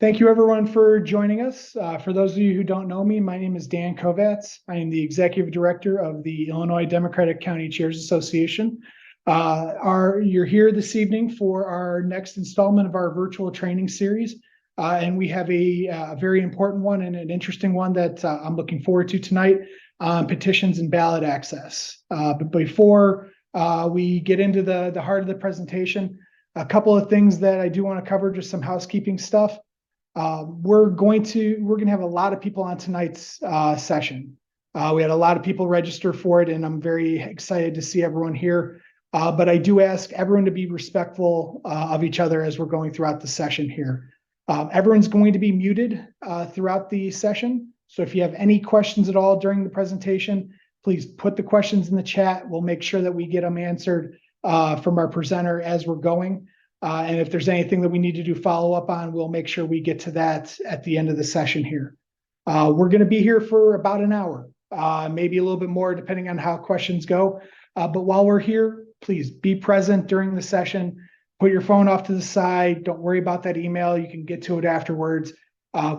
Thank you, everyone, for joining us. For those of you who don't know me, my name is Dan Kovatz. I am the Executive Director of the Illinois Democratic County Chairs Association. You're here this evening for our next installment of our virtual training series. And we have a very important one and an interesting one that I'm looking forward to tonight on petitions and ballot access. But before we get into the heart of the presentation, a couple of things that I do want to cover, just some housekeeping stuff. We're going to have a lot of people on tonight's session. We had a lot of people register for it, and I'm very excited to see everyone here. But I do ask everyone to be respectful of each other as we're going throughout the session here. Everyone's going to be muted throughout the session. So if you have any questions at all during the presentation, please put the questions in the chat. We'll make sure that we get them answered from our presenter as we're going. And if there's anything that we need to do follow up on, we'll make sure we get to that at the end of the session here. We're going to be here for about an hour, maybe a little bit more depending on how questions go. But while we're here, please be present during the session. Put your phone off to the side. Don't worry about that email. You can get to it afterwards.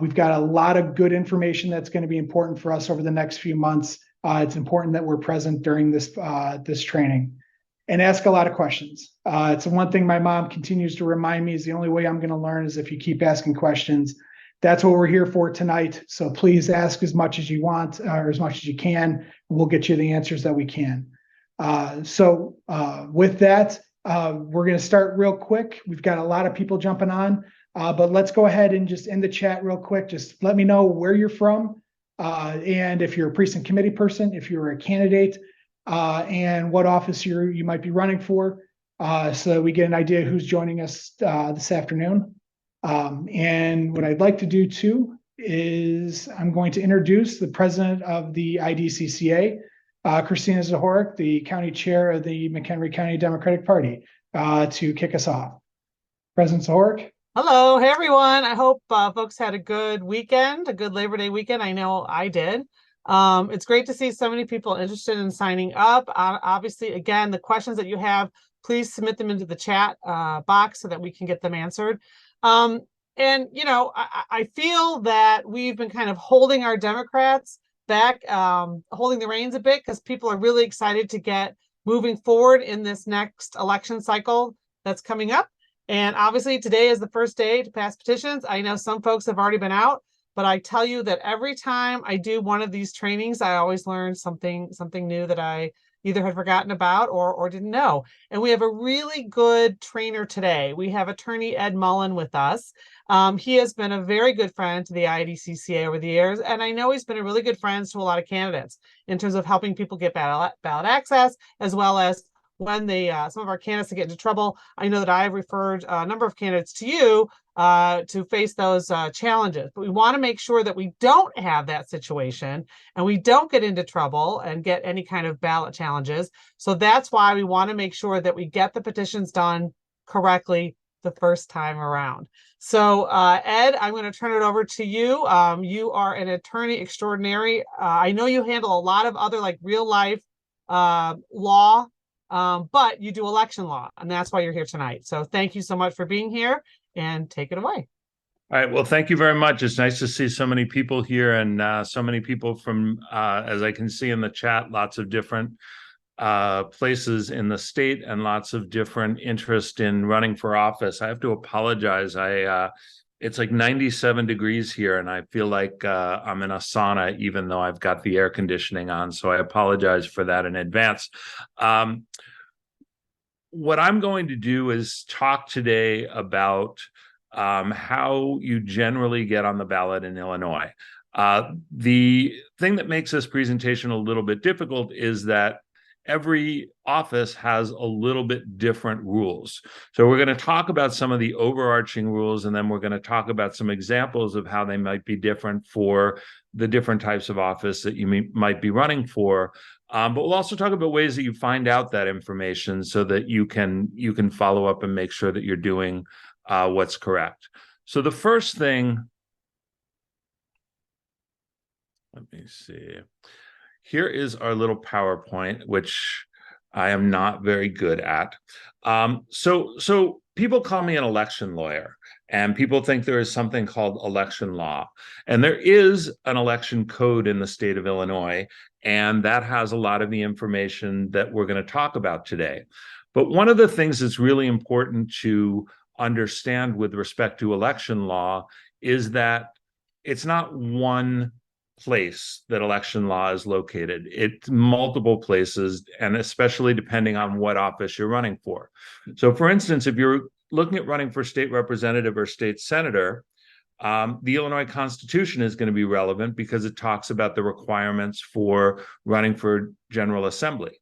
We've got a lot of good information that's going to be important for us over the next few months. It's important that we're present during this training. And ask a lot of questions. It's one thing my mom continues to remind me is the only way I'm going to learn is if you keep asking questions. That's what we're here for tonight. So please ask as much as you want or as much as you can. And we'll get you the answers that we can. With that, we're going to start real quick. We've got a lot of people jumping on, but let's go ahead and just end the chat real quick. Just let me know where you're from and if you're a precinct committee person, if you're a candidate, and what office you might be running for, so that we get an idea who's joining us this afternoon. And what I'd like to do too is I'm going to introduce the president of the IDCCA, Christina Zahorik, the county chair of the McHenry County Democratic Party, to kick us off. President Zahorik. Hello, hey everyone. I hope folks had a good weekend, a good Labor Day weekend. I know I did. It's great to see so many people interested in signing up. Obviously, again, the questions that you have, please submit them into the chat box so that we can get them answered. And, you know, I feel that we've been kind of holding our Democrats back, holding the reins a bit because people are really excited to get moving forward in this next election cycle that's coming up. And obviously, today is the first day to pass petitions. I know some folks have already been out. But I tell you that every time I do one of these trainings, I always learn something new that I either had forgotten about or didn't know. And we have a really good trainer today. We have attorney Ed Mullen with us. He has been a very good friend to the IDCCA over the years. And I know he's been a really good friend to a lot of candidates in terms of helping people get ballot access, as well as when some of our candidates get into trouble. I know that I've referred a number of candidates to you to face those challenges. But we want to make sure that we don't have that situation and we don't get into trouble and get any kind of ballot challenges. So that's why we want to make sure that we get the petitions done correctly the first time around. So Ed, I'm going to turn it over to you. You are an attorney extraordinary. I know you handle a lot of other like real life law, but you do election law, and that's why you're here tonight. So thank you so much for being here, and take it away. All right. Well, thank you very much. It's nice to see so many people here and so many people from, as I can see in the chat, lots of different places in the state and lots of different interest in running for office. I have to apologize. It's like 97 degrees here, and I feel like I'm in a sauna, even though I've got the air conditioning on. So I apologize for that in advance. What I'm going to do is talk today about how you generally get on the ballot in Illinois. The thing that makes this presentation a little bit difficult is that every office has a little bit different rules. So we're going to talk about some of the overarching rules, and then we're going to talk about some examples of how they might be different for the different types of office that you might be running for. But we'll also talk about ways that you find out that information so that you can follow up and make sure that you're doing what's correct. So the first thing, let me see. Here is our little PowerPoint, which I am not very good at. So people call me an election lawyer, and people think there is something called election law. And there is an election code in the state of Illinois, and that has a lot of the information that we're going to talk about today. But one of the things that's really important to understand with respect to election law is that it's not one place that election law is located. It's multiple places, and especially depending on what office you're running for. So for instance, if you're looking at running for state representative or state senator, the Illinois Constitution is going to be relevant because it talks about the requirements for running for General Assembly.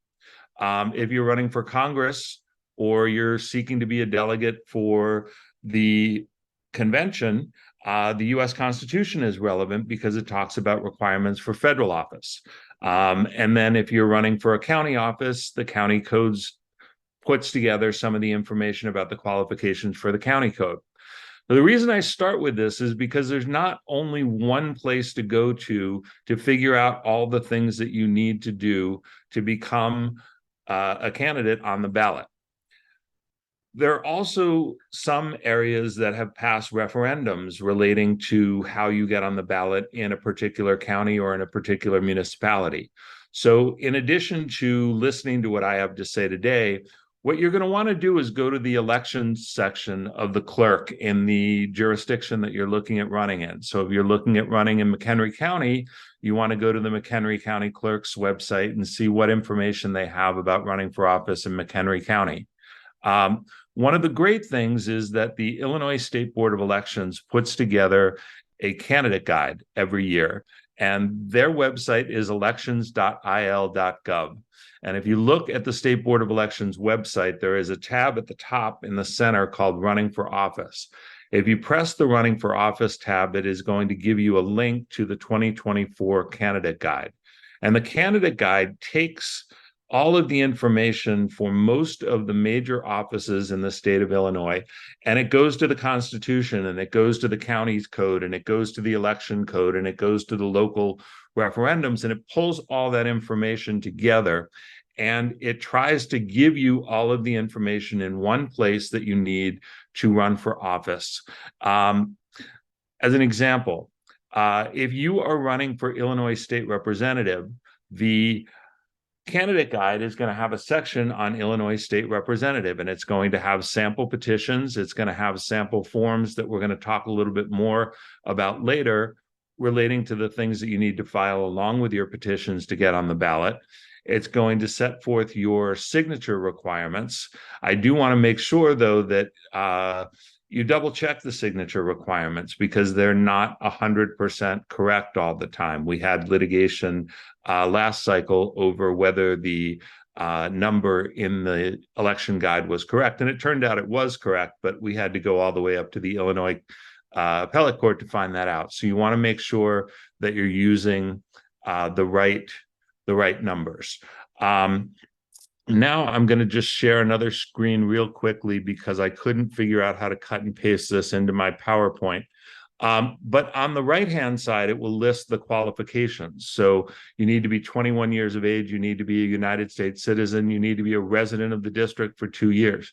If you're running for Congress or you're seeking to be a delegate for the convention, the U.S. Constitution is relevant because it talks about requirements for federal office. And then if you're running for a county office, the county codes puts together some of the information about the qualifications for the county code. Now, the reason I start with this is because there's not only one place to go to figure out all the things that you need to do to become a candidate on the ballot. There are also some areas that have passed referendums relating to how you get on the ballot in a particular county or in a particular municipality. So in addition to listening to what I have to say today, what you're going to want to do is go to the elections section of the clerk in the jurisdiction that you're looking at running in. So if you're looking at running in McHenry County, you want to go to the McHenry County Clerk's website and see what information they have about running for office in McHenry County. One of the great things is that the Illinois State Board of Elections puts together a candidate guide every year, and their website is elections.il.gov. And if you look at the State Board of Elections website, there is a tab at the top in the center called Running for Office. If you press the Running for Office tab, it is going to give you a link to the 2024 candidate guide. And the candidate guide takes all of the information for most of the major offices in the state of Illinois, and it goes to the Constitution, and it goes to the county's code, and it goes to the election code, and it goes to the local referendums, and it pulls all that information together, and it tries to give you all of the information in one place that you need to run for office. As an example, if you are running for Illinois State Representative, the candidate guide is going to have a section on Illinois State Representative, and it's going to have sample petitions. It's going to have sample forms that we're going to talk a little bit more about later relating to the things that you need to file along with your petitions to get on the ballot. It's going to set forth your signature requirements. I do want to make sure, though, that you double check the signature requirements because they're not 100% correct all the time. We had litigation last cycle over whether the number in the election guide was correct. And it turned out it was correct, but we had to go all the way up to the Illinois appellate court to find that out. So you want to make sure that you're using the right numbers. Now I'm going to just share another screen real quickly because I couldn't figure out how to cut and paste this into my PowerPoint. But on the right-hand side, it will list the qualifications. So you need to be 21 years of age. You need to be a United States citizen. You need to be a resident of the district for 2 years.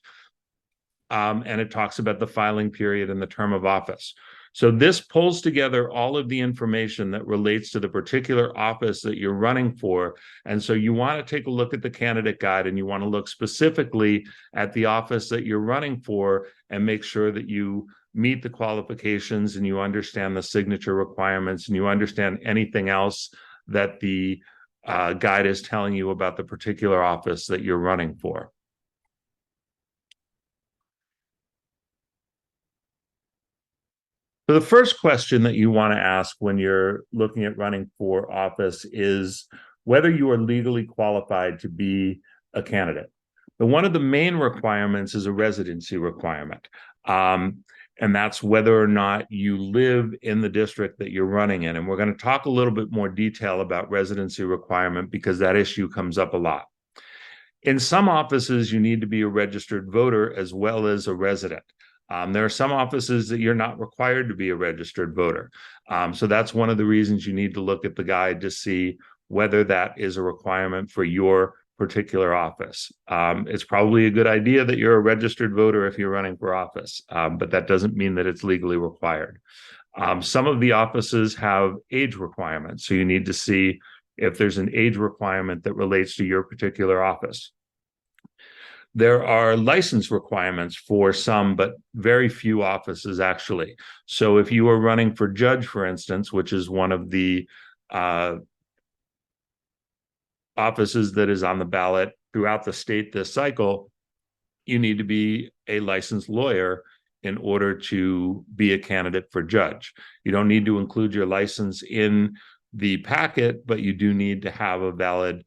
And it talks about the filing period and the term of office. So this pulls together all of the information that relates to the particular office that you're running for. And so you want to take a look at the candidate guide, and you want to look specifically at the office that you're running for and make sure that you meet the qualifications and you understand the signature requirements and you understand anything else that the guide is telling you about the particular office that you're running for. So the first question that you want to ask when you're looking at running for office is whether you are legally qualified to be a candidate. But one of the main requirements is a residency requirement. And that's whether or not you live in the district that you're running in. And we're going to talk a little bit more detail about residency requirement because that issue comes up a lot. In some offices, you need to be a registered voter as well as a resident. There are some offices that you're not required to be a registered voter. So that's one of the reasons you need to look at the guide to see whether that is a requirement for your particular office. It's probably a good idea that you're a registered voter if you're running for office, but that doesn't mean that it's legally required. Some of the offices have age requirements, so you need to see if there's an age requirement that relates to your particular office. There are license requirements for some, but very few offices actually. So if you are running for judge, for instance, which is one of the offices that is on the ballot throughout the state this cycle, you need to be a licensed lawyer in order to be a candidate for judge. You don't need to include your license in the packet, but you do need to have a valid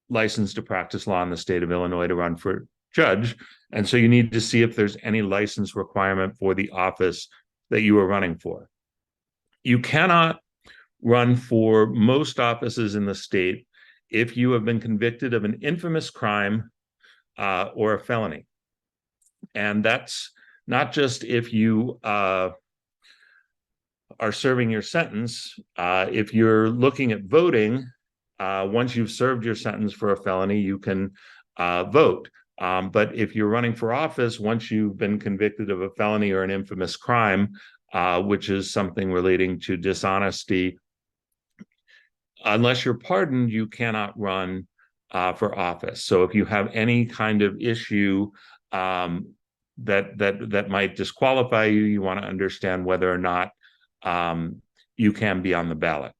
license to practice law in the state of Illinois to run for judge. And so you need to see if there's any license requirement for the office that you are running for. You cannot run for most offices in the state if you have been convicted of an infamous crime or a felony. And that's not just if you are serving your sentence. If you're looking at voting, once you've served your sentence for a felony, you can vote. But if you're running for office, once you've been convicted of a felony or an infamous crime, which is something relating to dishonesty, unless you're pardoned, you cannot run for office. So if you have any kind of issue that might disqualify you, you want to understand whether or not you can be on the ballot.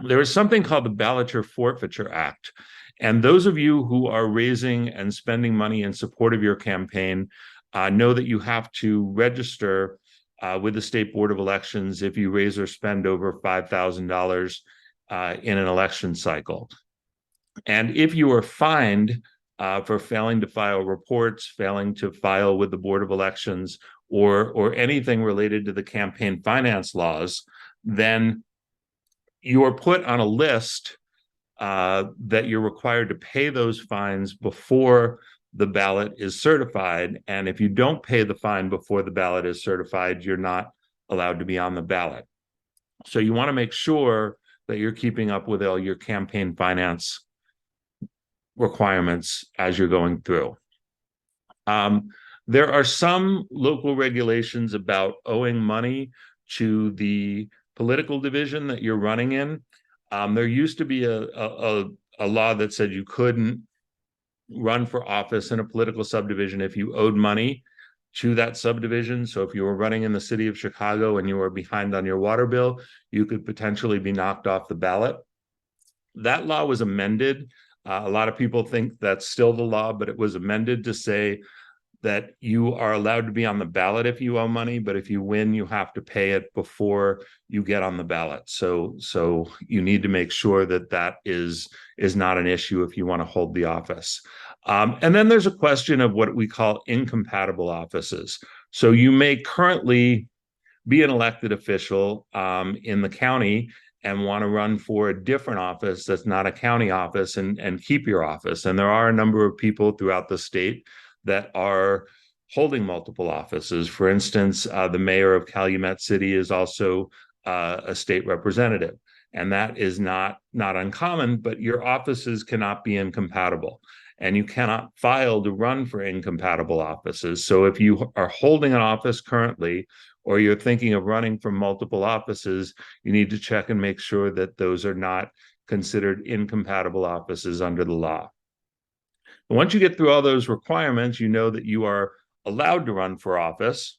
There is something called the Balloter Forfeiture Act. And those of you who are raising and spending money in support of your campaign know that you have to register with the State Board of Elections if you raise or spend over $5,000 in an election cycle. And if you are fined for failing to file reports, failing to file with the Board of Elections, or anything related to the campaign finance laws, then you are put on a list that you're required to pay those fines before the ballot is certified. And if you don't pay the fine before the ballot is certified, you're not allowed to be on the ballot. So you want to make sure that you're keeping up with all your campaign finance requirements as you're going through. There are some local regulations about owing money to the political division that you're running in. There used to be a law that said you couldn't run for office in a political subdivision if you owed money to that subdivision. So if you were running in the city of Chicago and you were behind on your water bill, you could potentially be knocked off the ballot. That law was amended. A lot of people think that's still the law, but it was amended to say that you are allowed to be on the ballot if you owe money, but if you win, you have to pay it before you get on the ballot. So you need to make sure that that is not an issue if you want to hold the office. And then there's a question of what we call incompatible offices. So you may currently be an elected official in the county and want to run for a different office that's not a county office and keep your office. And there are a number of people throughout the state that are holding multiple offices. For instance, the mayor of Calumet City is also a state representative, and that is not uncommon, but your offices cannot be incompatible, and you cannot file to run for incompatible offices. So if you are holding an office currently, or you're thinking of running for multiple offices, you need to check and make sure that those are not considered incompatible offices under the law. Once you get through all those requirements, you know that you are allowed to run for office.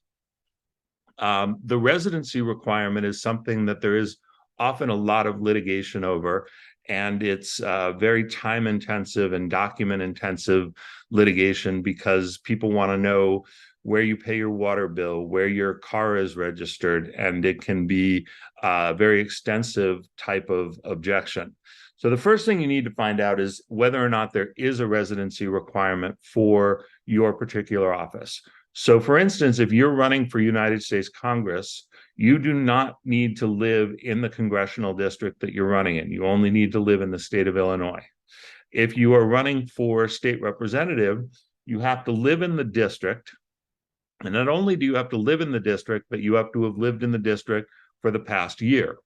The residency requirement is something that there is often a lot of litigation over, and it's very time-intensive and document-intensive litigation because people want to know where you pay your water bill, where your car is registered, and it can be a very extensive type of objection. So the first thing you need to find out is whether or not there is a residency requirement for your particular office. So for instance, if you're running for United States Congress, you do not need to live in the congressional district that you're running in. You only need to live in the state of Illinois. If you are running for state representative, you have to live in the district. And not only do you have to live in the district, but you have to have lived in the district for the past year.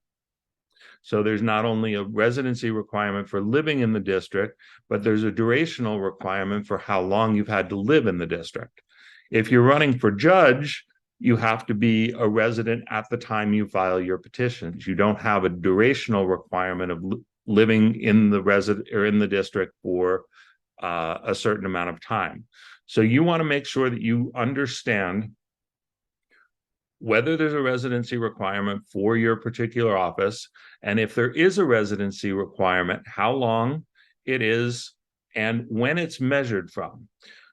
So there's not only a residency requirement for living in the district, but there's a durational requirement for how long you've had to live in the district. If you're running for judge, you have to be a resident at the time you file your petitions. You don't have a durational requirement of living in the resident or in the district for a certain amount of time. So you want to make sure that you understand whether there's a residency requirement for your particular office, and if there is a residency requirement, how long it is and when it's measured from.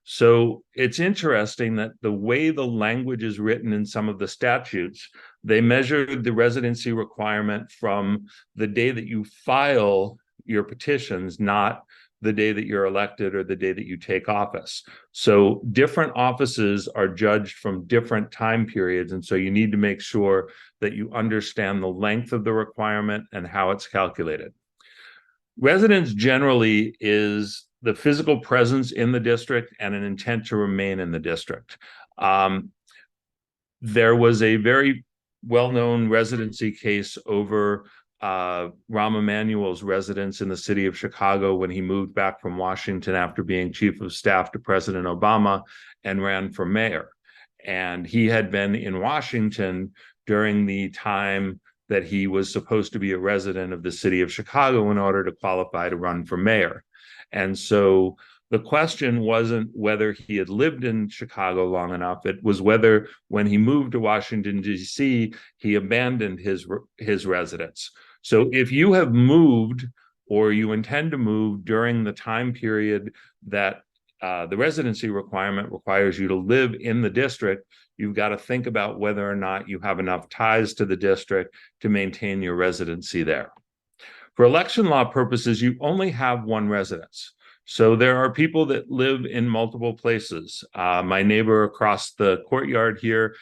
So it's interesting that the way the language is written in some of the statutes, they measure the residency requirement from the day that you file your petitions, not the day that you're elected or the day that you take office. So different offices are judged from different time periods. And so you need to make sure that you understand the length of the requirement and how it's calculated. Residence generally is the physical presence in the district and an intent to remain in the district. There was a very well-known residency case over Rahm Emanuel's residence in the city of Chicago when he moved back from Washington after being chief of staff to President Obama and ran for mayor. And he had been in Washington during the time that he was supposed to be a resident of the city of Chicago in order to qualify to run for mayor. And so the question wasn't whether he had lived in Chicago long enough. It was whether when he moved to Washington, D.C., he abandoned his residence. So if you have moved or you intend to move during the time period that the residency requirement requires you to live in the district, you've got to think about whether or not you have enough ties to the district to maintain your residency there. For election law purposes, you only have one residence. So there are people that live in multiple places. My neighbor across the courtyard here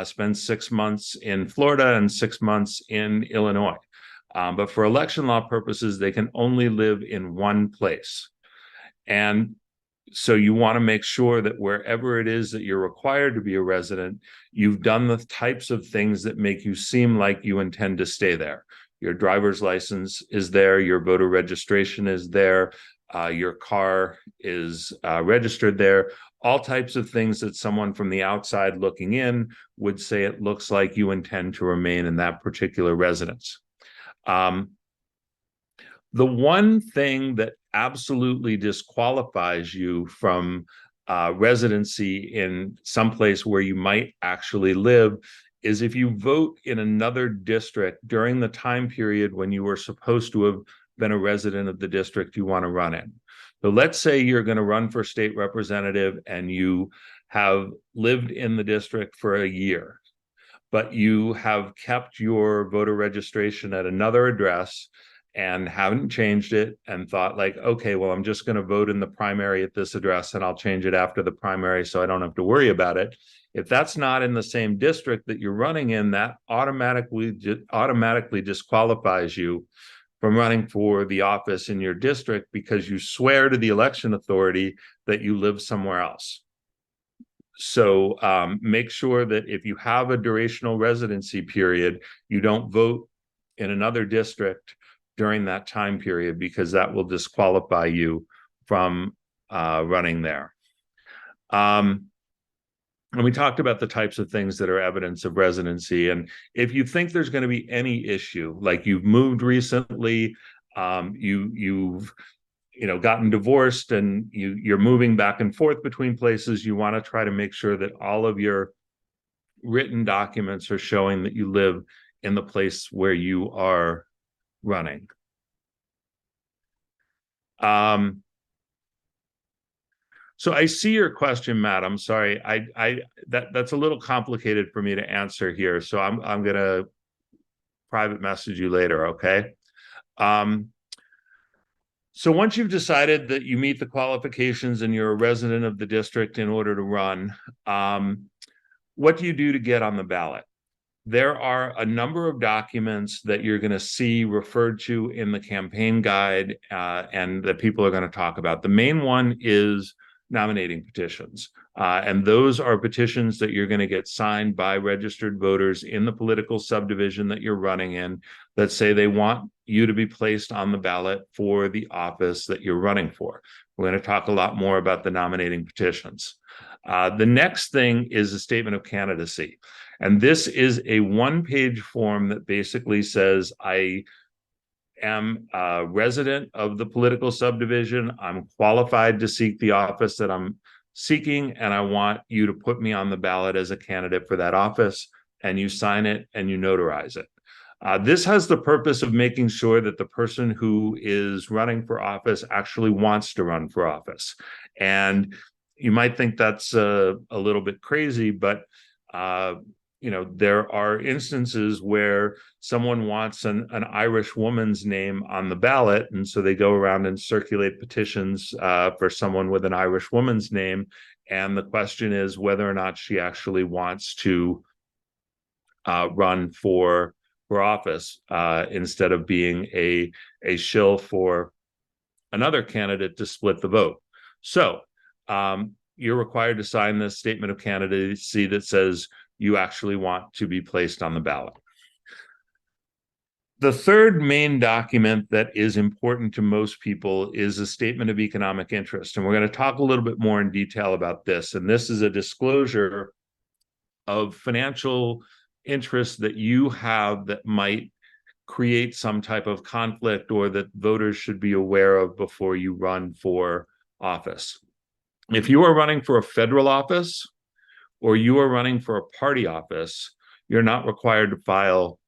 spends 6 months in Florida and 6 months in Illinois. But for election law purposes, they can only live in one place. And so you want to make sure that wherever it is that you're required to be a resident, you've done the types of things that make you seem like you intend to stay there. Your driver's license is there, your voter registration is there, your car is registered there, all types of things that someone from the outside looking in would say it looks like you intend to remain in that particular residence. The one thing that absolutely disqualifies you from residency in some place where you might actually live is if you vote in another district during the time period when you were supposed to have been a resident of the district you want to run in. So let's say you're going to run for state representative and you have lived in the district for a year, but you have kept your voter registration at another address and haven't changed it and thought like, okay, well, I'm just going to vote in the primary at this address and I'll change it after the primary so I don't have to worry about it. If that's not in the same district that you're running in, that automatically disqualifies you from running for the office in your district because you swear to the election authority that you live somewhere else. So make sure that if you have a durational residency period, you don't vote in another district during that time period because that will disqualify you from running there. And we talked about the types of things that are evidence of residency. And if you think there's going to be any issue, like you've moved recently, you've gotten divorced and you're moving back and forth between places, you want to try to make sure that all of your written documents are showing that you live in the place where you are running. So I see your question, Matt. I'm sorry. That's a little complicated for me to answer here. So I'm gonna private message you later, okay? So once you've decided that you meet the qualifications and you're a resident of the district in order to run, what do you do to get on the ballot? There are a number of documents that you're going to see referred to in the campaign guide and that people are going to talk about. The main one is nominating petitions. And those are petitions that you're going to get signed by registered voters in the political subdivision that you're running in that say they want you to be placed on the ballot for the office that you're running for. We're going to talk a lot more about the nominating petitions. The next thing is a statement of candidacy. And this is a one-page form that basically says, I am a resident of the political subdivision. I'm qualified to seek the office that I'm seeking, and I want you to put me on the ballot as a candidate for that office. And you sign it and you notarize it. This has the purpose of making sure that the person who is running for office actually wants to run for office. And you might think that's a little bit crazy, but there are instances where someone wants an Irish woman's name on the ballot, and so they go around and circulate petitions for someone with an Irish woman's name. And the question is whether or not she actually wants to run for office instead of being a shill for another candidate to split the vote. So you're required to sign this statement of candidacy that says you actually want to be placed on the ballot. The third main document that is important to most people is a statement of economic interest. And we're going to talk a little bit more in detail about this. And this is a disclosure of financial interests that you have that might create some type of conflict or that voters should be aware of before you run for office. If you are running for a federal office or you are running for a party office, you're not required to file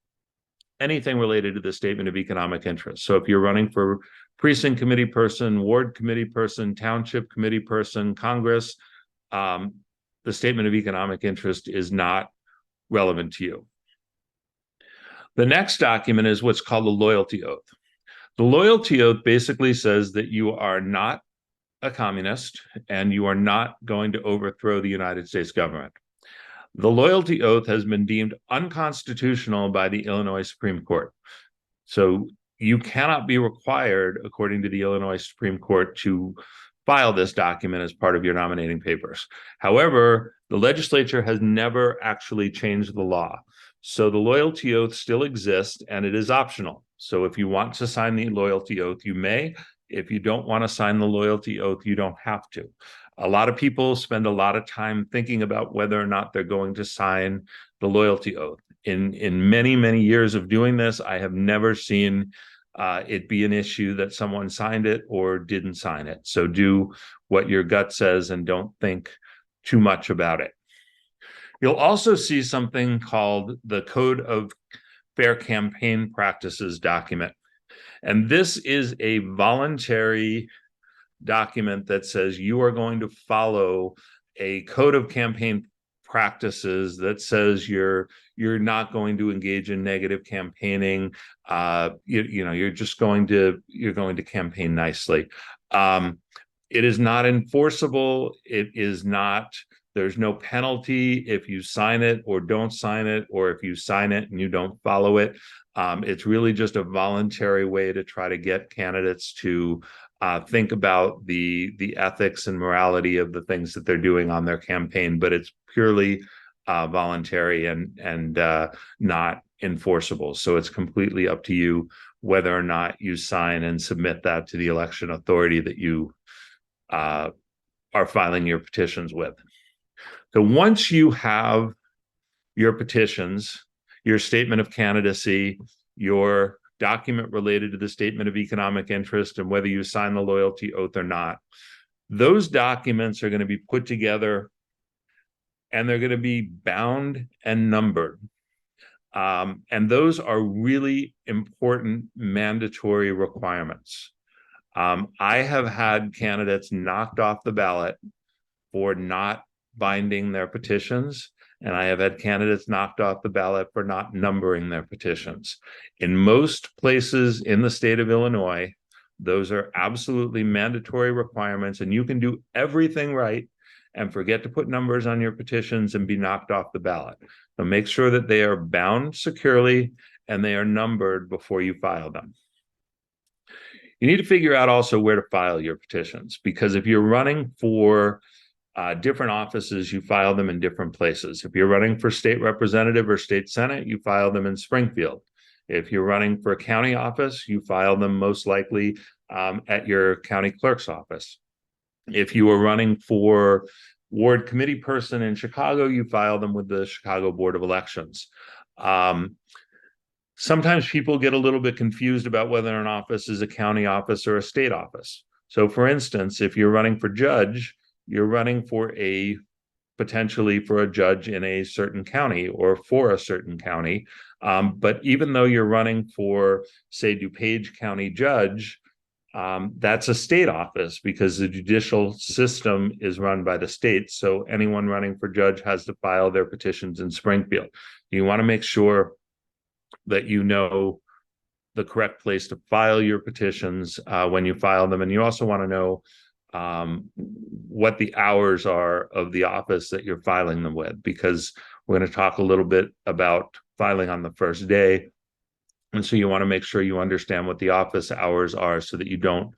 anything related to the statement of economic interest. So if you're running for precinct committee person, ward committee person, township committee person, Congress, the statement of economic interest is not relevant to you. The next document is what's called the loyalty oath. The loyalty oath basically says that you are not a communist and you are not going to overthrow the United States government. The loyalty oath has been deemed unconstitutional by the Illinois Supreme Court. So you cannot be required, according to the Illinois Supreme Court, to file this document as part of your nominating papers. However, the legislature has never actually changed the law. So the loyalty oath still exists and it is optional. So if you want to sign the loyalty oath, you may. If you don't want to sign the loyalty oath, you don't have to. A lot of people spend a lot of time thinking about whether or not they're going to sign the loyalty oath. In many, many years of doing this, I have never seen it be an issue that someone signed it or didn't sign it. So do what your gut says and don't think too much about it. You'll also see something called the Code of Fair Campaign Practices document. And this is a voluntary document that says you are going to follow a code of campaign practices that says you're not going to engage in negative campaigning. You're going to campaign nicely. It is not enforceable. There's no penalty if you sign it or don't sign it, or if you sign it and you don't follow it. It's really just a voluntary way to try to get candidates to think about the ethics and morality of the things that they're doing on their campaign, but it's purely voluntary and not enforceable. So it's completely up to you whether or not you sign and submit that to the election authority that you are filing your petitions with. So once you have your petitions, your statement of candidacy, your document related to the statement of economic interest, and whether you sign the loyalty oath or not, those documents are going to be put together and they're going to be bound and numbered. And those are really important mandatory requirements. I have had candidates knocked off the ballot for not binding their petitions, and I have had candidates knocked off the ballot for not numbering their petitions. In most places in the state of Illinois, those are absolutely mandatory requirements, and you can do everything right and forget to put numbers on your petitions and be knocked off the ballot. So make sure that they are bound securely and they are numbered before you file them. You need to figure out also where to file your petitions, because if you're running for different offices, you file them in different places. If you're running for state representative or state senate, you file them in Springfield. If you're running for a county office, you file them most likely at your county clerk's office. If you are running for ward committee person in Chicago, you file them with the Chicago Board of Elections. Sometimes people get a little bit confused about whether an office is a county office or a state office. So for instance, if you're running for judge, you're running for potentially for a judge in a certain county or for a certain county. But even though you're running for, say, DuPage County judge, that's a state office because the judicial system is run by the state. So anyone running for judge has to file their petitions in Springfield. You want to make sure that you know the correct place to file your petitions when you file them. And you also want to know what the hours are of the office that you're filing them with, because we're going to talk a little bit about filing on the first day. And so you want to make sure you understand what the office hours are so that you don't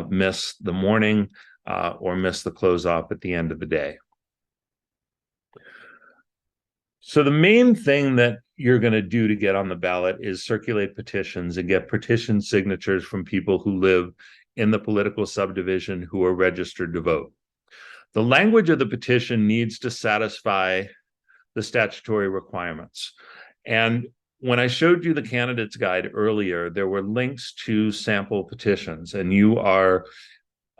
miss the morning or miss the close off at the end of the day. So the main thing that you're going to do to get on the ballot is circulate petitions and get petition signatures from people who live in the political subdivision who are registered to vote. The language of the petition needs to satisfy the statutory requirements. And when I showed you the candidate's guide earlier, there were links to sample petitions, and you are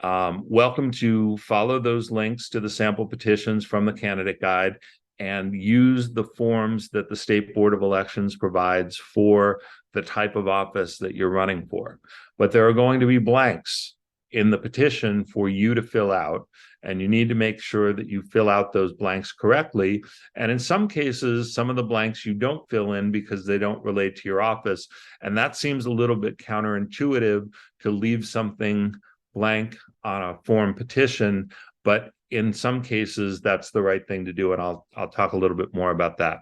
welcome to follow those links to the sample petitions from the candidate guide and use the forms that the State Board of Elections provides for the type of office that you're running for. But there are going to be blanks in the petition for you to fill out, and you need to make sure that you fill out those blanks correctly. And in some cases, some of the blanks you don't fill in because they don't relate to your office. And that seems a little bit counterintuitive to leave something blank on a form petition, but in some cases, that's the right thing to do. And I'll talk a little bit more about that.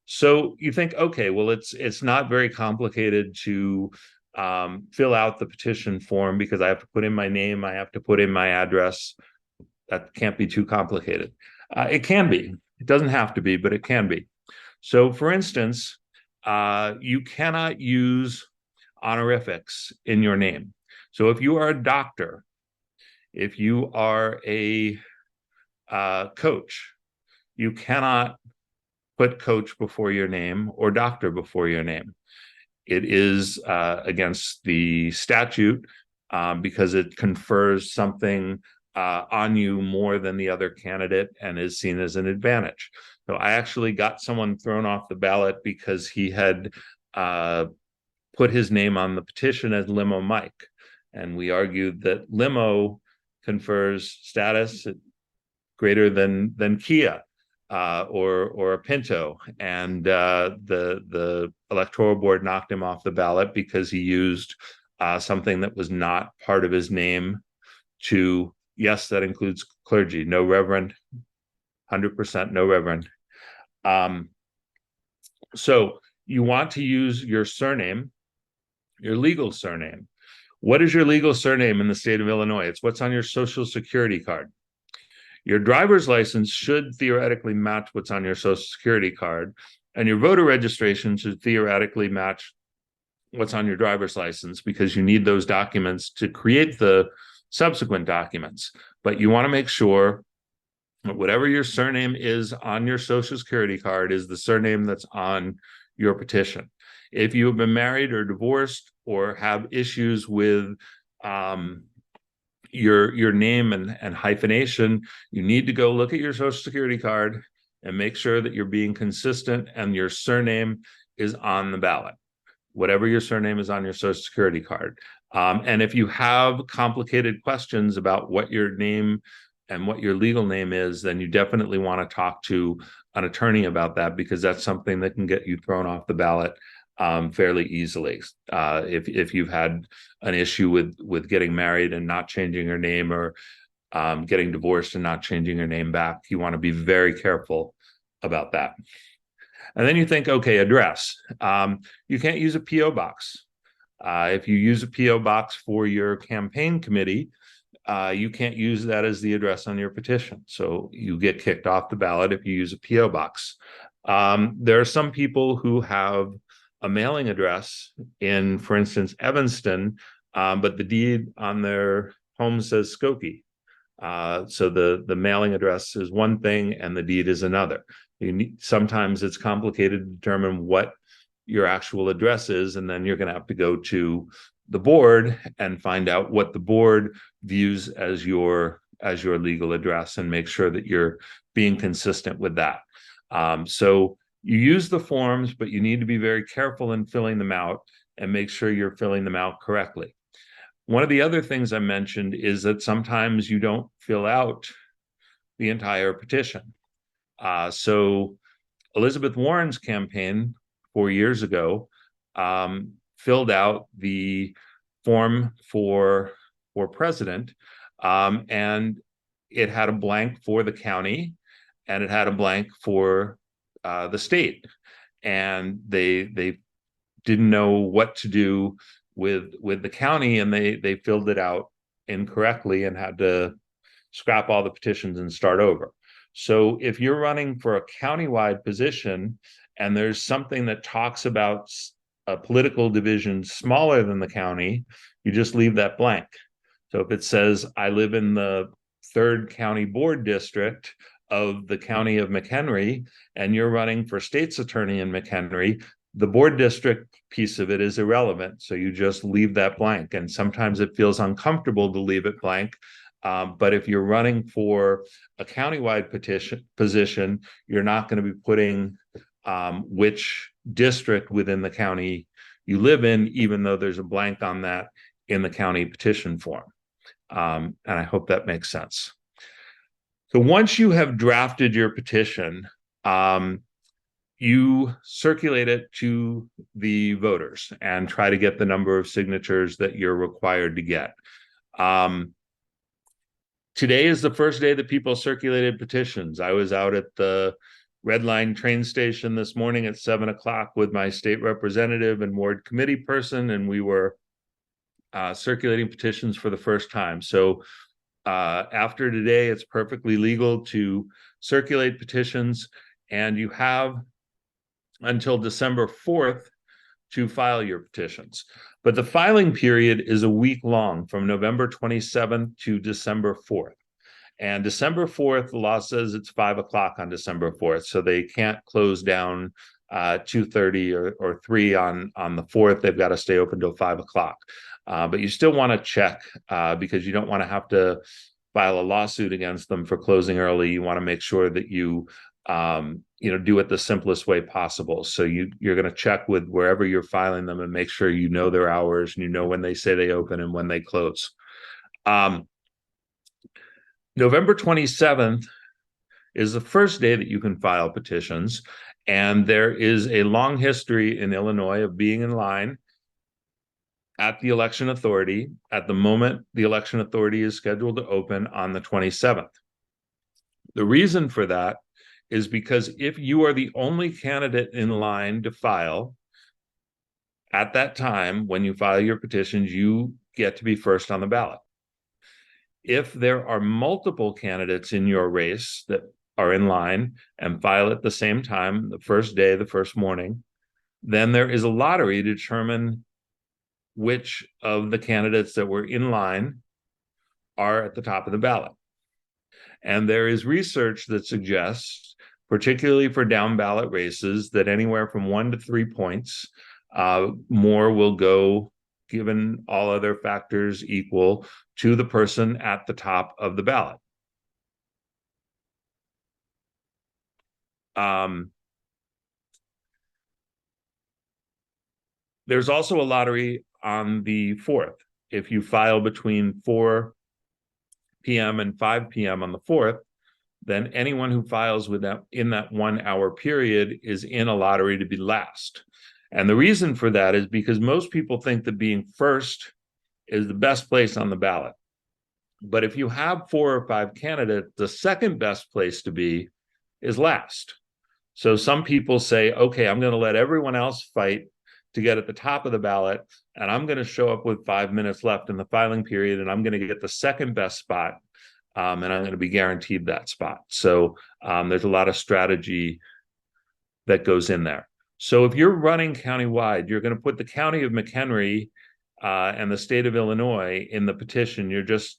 So you think, okay, well, it's not very complicated to fill out the petition form because I have to put in my name, I have to put in my address. That can't be too complicated. It can be. It doesn't have to be, but it can be. So for instance, you cannot use honorifics in your name. So if you are a doctor, if you are a coach, you cannot put coach before your name or doctor before your name. It is against the statute because it confers something on you more than the other candidate and is seen as an advantage. So I actually got someone thrown off the ballot because he had put his name on the petition as Limo Mike. And we argued that limo confers status greater than Kia or a Pinto, and the electoral board knocked him off the ballot because he used something that was not part of his name. To yes, that includes clergy, no reverend, 100% no reverend. So you want to use your surname, your legal surname. What is your legal surname in the state of Illinois? It's what's on your Social Security card. Your driver's license should theoretically match what's on your Social Security card, and your voter registration should theoretically match what's on your driver's license because you need those documents to create the subsequent documents. But you want to make sure that whatever your surname is on your Social Security card is the surname that's on your petition. If you have been married or divorced or have issues with your name and hyphenation, you need to go look at your Social Security card and make sure that you're being consistent and your surname is on the ballot, whatever your surname is on your Social Security card. And if you have complicated questions about what your name and what your legal name is, then you definitely want to talk to an attorney about that, because that's something that can get you thrown off the ballot fairly easily. If you've had an issue with getting married and not changing your name, or getting divorced and not changing your name back, you want to be very careful about that. And then you think, okay, address. You can't use a PO box. If you use a PO box for your campaign committee, you can't use that as the address on your petition. So you get kicked off the ballot if you use a PO box. There are some people who have a mailing address in, for instance, Evanston, but the deed on their home says Skokie. So the mailing address is one thing and the deed is another. Sometimes it's complicated to determine what your actual address is, and then you're going to have to go to the board and find out what the board views as your legal address and make sure that you're being consistent with that. So you use the forms, but you need to be very careful in filling them out and make sure you're filling them out correctly. One of the other things I mentioned is that sometimes you don't fill out the entire petition. So Elizabeth Warren's campaign 4 years ago filled out the form for president, and it had a blank for the county and it had a blank for the state, and they didn't know what to do with the county, and they filled it out incorrectly and had to scrap all the petitions and start over. So if you're running for a countywide position and there's something that talks about a political division smaller than the county, you just leave that blank. So if it says, I live in the 3rd County Board District of the County of McHenry, and you're running for state's attorney in McHenry, the board district piece of it is irrelevant. So you just leave that blank. And sometimes it feels uncomfortable to leave it blank. But if you're running for a countywide position, you're not going to be putting which district within the county you live in, even though there's a blank on that in the county petition form. And I hope that makes sense. So once you have drafted your petition, you circulate it to the voters and try to get the number of signatures that you're required to get. Today is the first day that people circulated petitions. I was out at the Red Line train station this morning at 7 o'clock with my state representative and ward committee person, and we were circulating petitions for the first time. So after today, it's perfectly legal to circulate petitions, and you have until December 4th to file your petitions. But the filing period is a week long, from November 27th to December 4th. And December 4th, the law says it's 5 o'clock on December 4th, so they can't close down 2:30 or 3 on the 4th. They've got to stay open till 5 o'clock. But you still want to check because you don't want to have to file a lawsuit against them for closing early. You want to make sure that you do it the simplest way possible. So you're going to check with wherever you're filing them and make sure you know their hours and you know when they say they open and when they close. November 27th is the first day that you can file petitions, and there is a long history in Illinois of being in line at the election authority at the moment the election authority is scheduled to open on the 27th. The reason for that is because if you are the only candidate in line to file, at that time, when you file your petitions, you get to be first on the ballot. If there are multiple candidates in your race that are in line and file at the same time, the first day, the first morning, then there is a lottery to determine which of the candidates that were in line are at the top of the ballot. And there is research that suggests, particularly for down ballot races, that anywhere from 1 to 3 points more will go, given all other factors equal, to the person at the top of the ballot. There's also a lottery on the 4th. If you file between 4 p.m. and 5 p.m. on the 4th, then anyone who files with that in that 1 hour period is in a lottery to be last. And the reason for that is because most people think that being first is the best place on the ballot. But if you have 4 or 5 candidates, the second best place to be is last. So some people say, okay, I'm going to let everyone else fight to get at the top of the ballot, and I'm going to show up with 5 minutes left in the filing period, and I'm going to get the second best spot, and I'm going to be guaranteed that spot. So there's a lot of strategy that goes in there. So if you're running countywide, you're going to put the county of McHenry and the state of Illinois in the petition.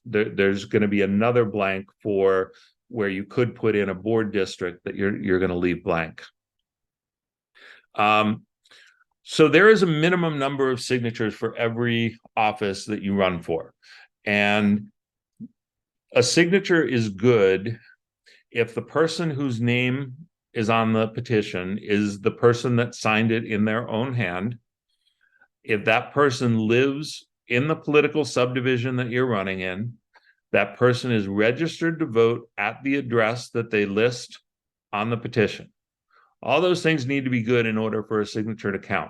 There's going to be another blank for where you could put in a board district that you're going to leave blank. So there is a minimum number of signatures for every office that you run for. And a signature is good if the person whose name is on the petition is the person that signed it in their own hand. If that person lives in the political subdivision that you're running in, that person is registered to vote at the address that they list on the petition. All those things need to be good in order for a signature to count.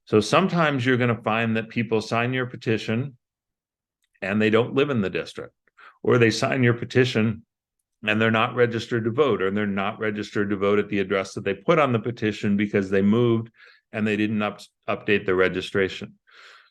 So sometimes you're going to find that people sign your petition and they don't live in the district, or they sign your petition and they're not registered to vote, or they're not registered to vote at the address that they put on the petition because they moved and they didn't update their registration.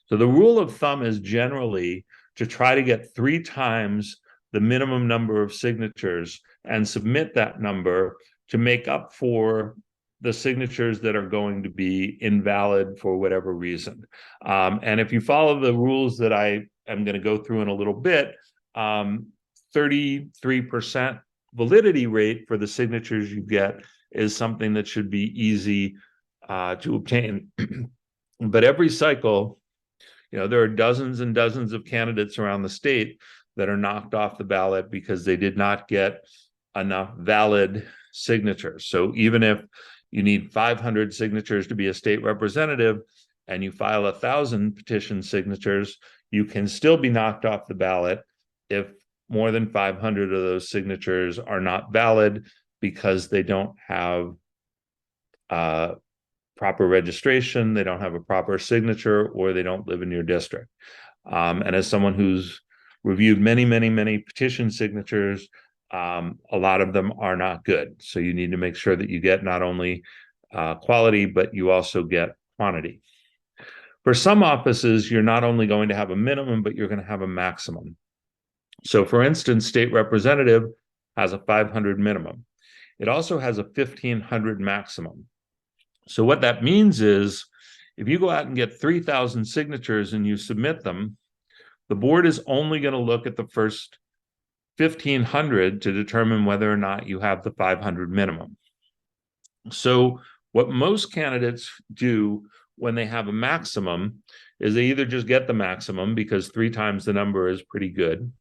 So the rule of thumb is generally to try to get 3 times the minimum number of signatures and submit that number to make up for the signatures that are going to be invalid for whatever reason. And if you follow the rules that I am going to go through in a little bit, 33% validity rate for the signatures you get is something that should be easy to obtain. But every cycle, there are dozens and dozens of candidates around the state that are knocked off the ballot because they did not get enough valid signatures. So even if you need 500 signatures to be a state representative and you file 1,000 petition signatures, you can still be knocked off the ballot if more than 500 of those signatures are not valid because they don't have proper registration, they don't have a proper signature, or they don't live in your district. And as someone who's reviewed many, many, many petition signatures, a lot of them are not good. So you need to make sure that you get not only quality, but you also get quantity. For some offices, you're not only going to have a minimum, but you're going to have a maximum. So for instance, state representative has a 500 minimum. It also has a 1,500 maximum. So what that means is if you go out and get 3,000 signatures and you submit them, the board is only going to look at the first 1,500 to determine whether or not you have the 500 minimum. So what most candidates do when they have a maximum is they either just get the maximum because 3 times the number is pretty good,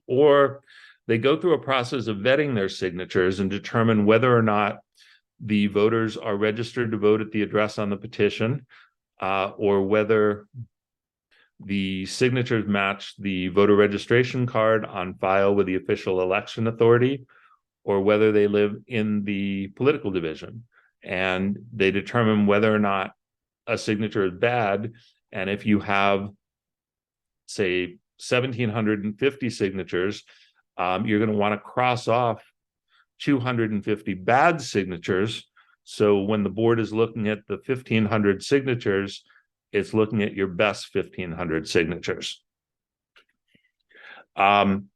or they go through a process of vetting their signatures and determine whether or not the voters are registered to vote at the address on the petition, or whether the signatures match the voter registration card on file with the official election authority, or whether they live in the political division. And they determine whether or not a signature is bad. And if you have, say, 1,750 signatures, you're going to want to cross off 250 bad signatures. So when the board is looking at the 1,500 signatures, it's looking at your best 1,500 signatures. When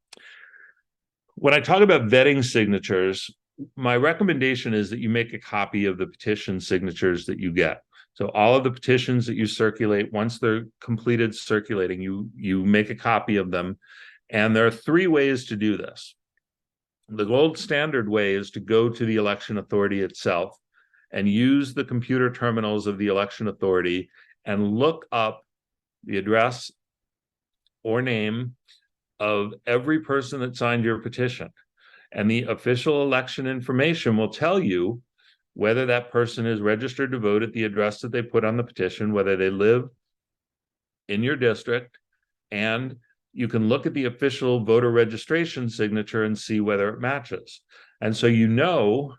I talk about vetting signatures, my recommendation is that you make a copy of the petition signatures that you get. So all of the petitions that you circulate, once they're completed circulating, you make a copy of them. And there are 3 ways to do this. The gold standard way is to go to the election authority itself and use the computer terminals of the election authority and look up the address or name of every person that signed your petition. And the official election information will tell you whether that person is registered to vote at the address that they put on the petition, whether they live in your district, and you can look at the official voter registration signature and see whether it matches. And so you know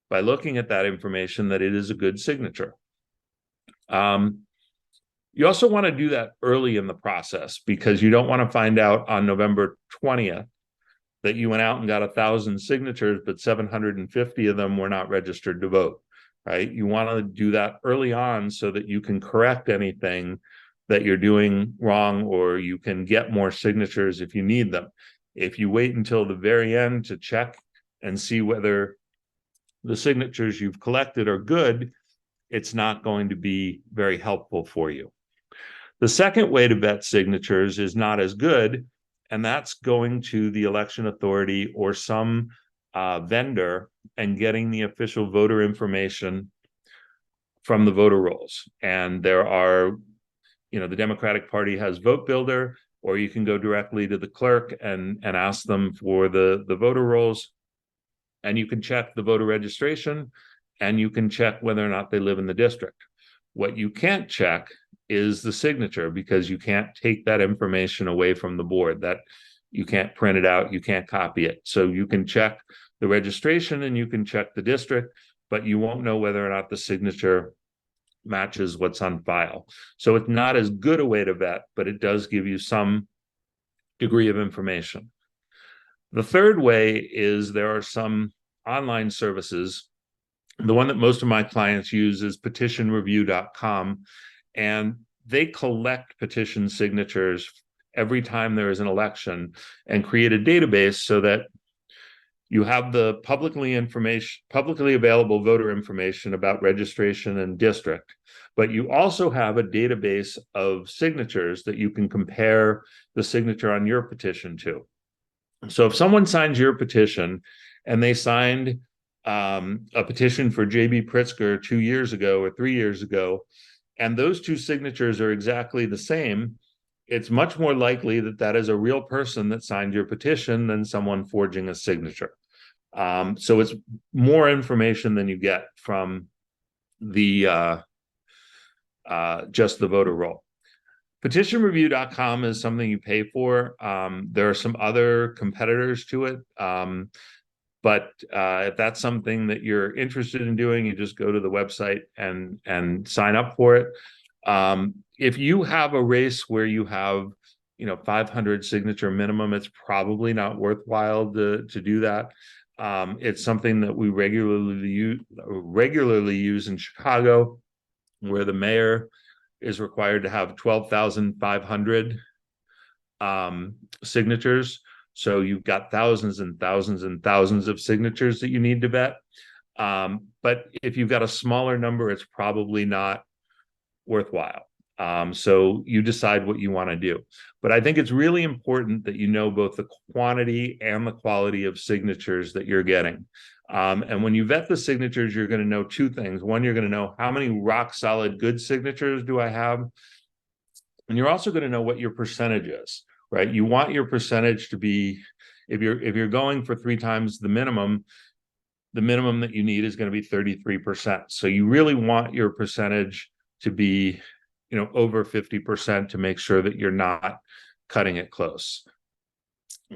by looking at that information that it is a good signature. You also want to do that early in the process because you don't want to find out on November 20th that you went out and got 1,000 signatures, but 750 of them were not registered to vote. right? You want to do that early on so that you can correct anything that you're doing wrong, or you can get more signatures if you need them. If you wait until the very end to check and see whether the signatures you've collected are good, it's not going to be very helpful for you. The second way to vet signatures is not as good, and that's going to the election authority or some vendor and getting the official voter information from the voter rolls. And there are, the Democratic Party has Vote Builder, or you can go directly to the clerk and ask them for the voter rolls. And you can check the voter registration, and you can check whether or not they live in the district. What you can't check is the signature, because you can't take that information away from the board. That you can't print it out, you can't copy it. So you can check the registration and you can check the district, but you won't know whether or not the signature matches what's on file. So it's not as good a way to vet, but it does give you some degree of information. The third way is there are some online services. The one that most of my clients use is petitionreview.com, and they collect petition signatures every time there is an election and create a database so that you have the publicly available voter information about registration and district, but you also have a database of signatures that you can compare the signature on your petition to. So if someone signs your petition and they signed a petition for J.B. Pritzker 2 years ago or 3 years ago, and those two signatures are exactly the same, it's much more likely that that is a real person that signed your petition than someone forging a signature. So it's more information than you get from the just the voter roll. Petitionreview.com is something you pay for. There are some other competitors to it. But if that's something that you're interested in doing, you just go to the website and sign up for it. If you have a race where you have 500 signature minimum, it's probably not worthwhile to do that. It's something that we regularly use in Chicago, where the mayor is required to have 12,500 signatures. So you've got thousands and thousands and thousands of signatures that you need to vet. But if you've got a smaller number, it's probably not worthwhile. So you decide what you want to do. But I think it's really important that you know both the quantity and the quality of signatures that you're getting. And when you vet the signatures, you're going to know two things. One, you're going to know how many rock solid good signatures do I have? And you're also going to know what your percentage is, right? You want your percentage to be, if you're going for 3 times the minimum that you need is going to be 33%. So you really want your percentage to be, over 50% to make sure that you're not cutting it close.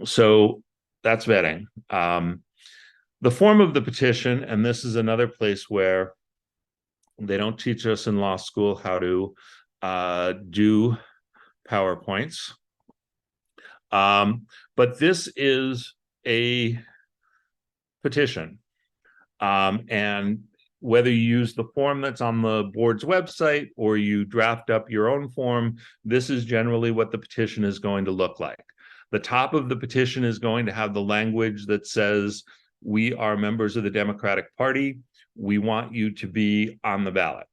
So that's vetting. The form of the petition, and this is another place where they don't teach us in law school how to do PowerPoints. But this is a petition. And whether you use the form that's on the board's website or you draft up your own form, this is generally what the petition is going to look like. The top of the petition is going to have the language that says, we are members of the Democratic Party. We want you to be on the ballot.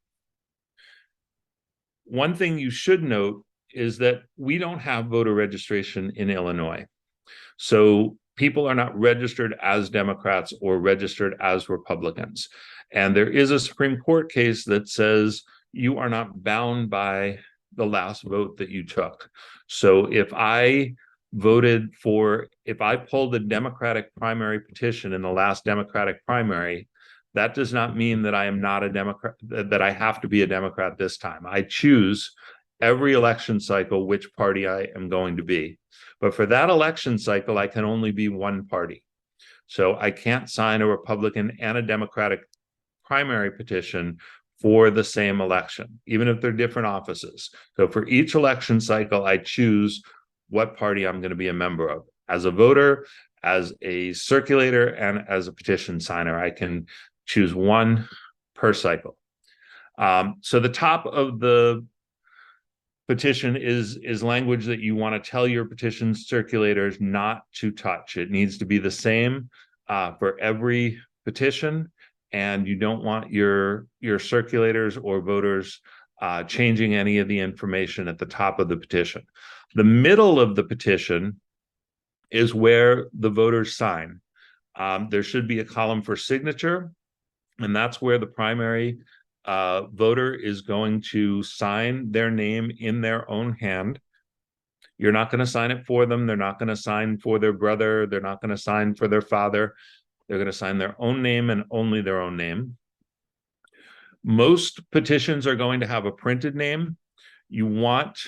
One thing you should note is that we don't have voter registration in Illinois. So people are not registered as Democrats or registered as Republicans. And there is a Supreme Court case that says you are not bound by the last vote that you took. So if I pulled a Democratic primary petition in the last Democratic primary, that does not mean that I am not a Democrat, that I have to be a Democrat this time. I choose every election cycle which party I am going to be. But for that election cycle, I can only be one party. So I can't sign a Republican and a Democratic primary petition for the same election, even if they're different offices. So for each election cycle, I choose what party I'm going to be a member of. As a voter, as a circulator, and as a petition signer, I can choose one per cycle. So the top of the petition is language that you want to tell your petition circulators not to touch. It needs to be the same for every petition, and you don't want your circulators or voters changing any of the information at the top of the petition. The middle of the petition is where the voters sign. There should be a column for signature, and that's where the primary voter is going to sign their name in their own hand. You're not going to sign it for them. They're not going to sign for their brother. They're not going to sign for their father. They're going to sign their own name and only their own name. Most petitions are going to have a printed name. You want